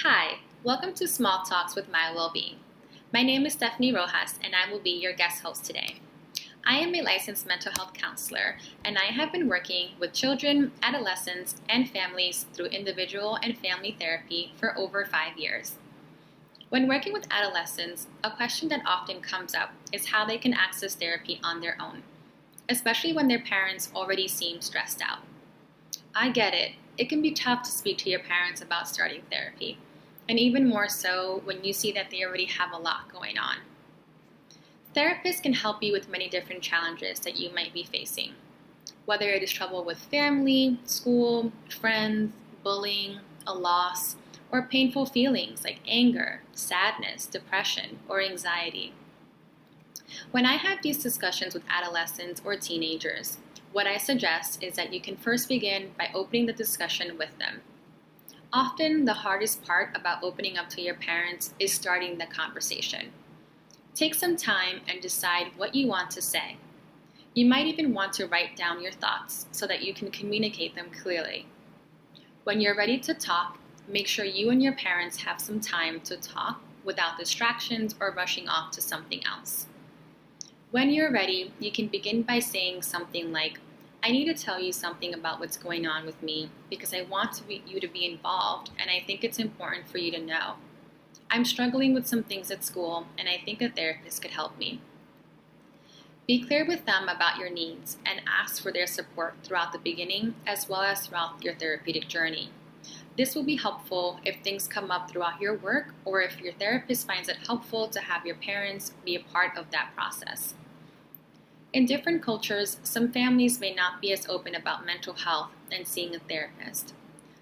Hi, welcome to Small Talks with MyWellbeing. My name is Stephanie Rojas, and I will be your guest host today. I am a licensed mental health counselor, and I have been working with children, adolescents, and families through individual and family therapy for over 5 years. When working with adolescents, a question that often comes up is how they can access therapy on their own, especially when their parents already seem stressed out. I get it. It can be tough to speak to your parents about starting therapy, and even more so when you see that they already have a lot going on. Therapists can help you with many different challenges that you might be facing, whether it is trouble with family, school, friends, bullying, a loss, or painful feelings like anger, sadness, depression, or anxiety. When I have these discussions with adolescents or teenagers, what I suggest is that you can first begin by opening the discussion with them. Often, the hardest part about opening up to your parents is starting the conversation. Take some time and decide what you want to say. You might even want to write down your thoughts so that you can communicate them clearly. When you're ready to talk, make sure you and your parents have some time to talk without distractions or rushing off to something else. When you're ready, you can begin by saying something like, I need to tell you something about what's going on with me because I want you to be involved and I think it's important for you to know. I'm struggling with some things at school and I think a therapist could help me. Be clear with them about your needs and ask for their support throughout the beginning as well as throughout your therapeutic journey. This will be helpful if things come up throughout your work or if your therapist finds it helpful to have your parents be a part of that process. In different cultures, some families may not be as open about mental health and seeing a therapist.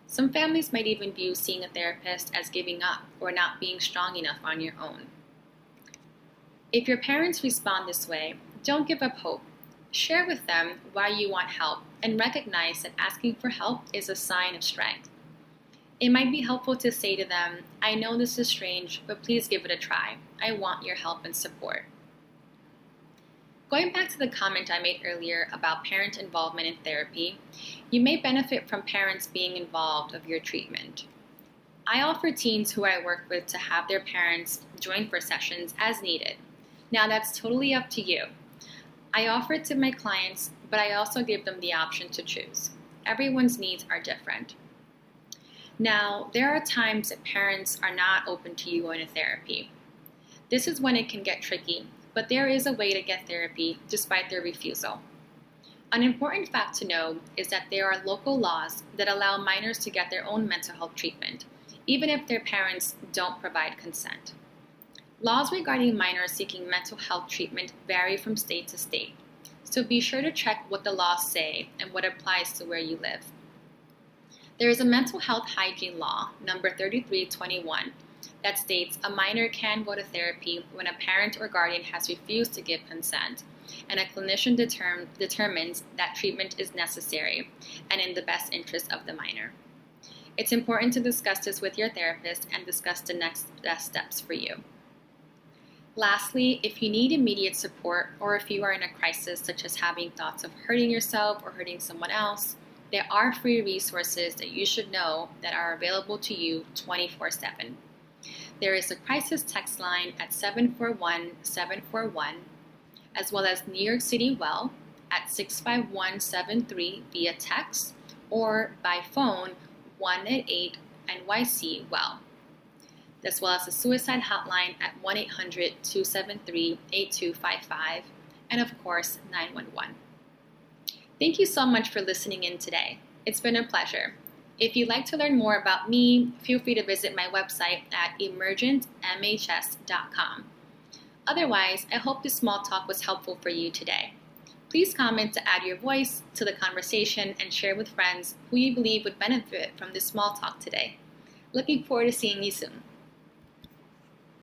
Some families might even view seeing a therapist as giving up or not being strong enough on your own. If your parents respond this way, don't give up hope. Share with them why you want help and recognize that asking for help is a sign of strength. It might be helpful to say to them, I know this is strange, but please give it a try. I want your help and support. Going back to the comment I made earlier about parent involvement in therapy, you may benefit from parents being involved of your treatment. I offer teens who I work with to have their parents join for sessions as needed. Now that's totally up to you. I offer it to my clients, but I also give them the option to choose. Everyone's needs are different. Now, there are times that parents are not open to you going to therapy. This is when it can get tricky, but there is a way to get therapy despite their refusal. An important fact to know is that there are local laws that allow minors to get their own mental health treatment, even if their parents don't provide consent. Laws regarding minors seeking mental health treatment vary from state to state, so be sure to check what the laws say and what applies to where you live. There is a mental health hygiene law, number 3321, that states a minor can go to therapy when a parent or guardian has refused to give consent and a clinician determines that treatment is necessary and in the best interest of the minor. It's important to discuss this with your therapist and discuss the next best steps for you. Lastly, if you need immediate support or if you are in a crisis such as having thoughts of hurting yourself or hurting someone else, there are free resources that you should know that are available to you 24/7. There is a crisis text line at 741-741, as well as New York City Well at 65173 via text or by phone 188-NYC Well, as well as a suicide hotline at 1-800-273-8255, and of course 911. Thank you so much for listening in today. It's been a pleasure. If you'd like to learn more about me, feel free to visit my website at emergentmhs.com. Otherwise, I hope this small talk was helpful for you today. Please comment to add your voice to the conversation and share with friends who you believe would benefit from this small talk today. Looking forward to seeing you soon.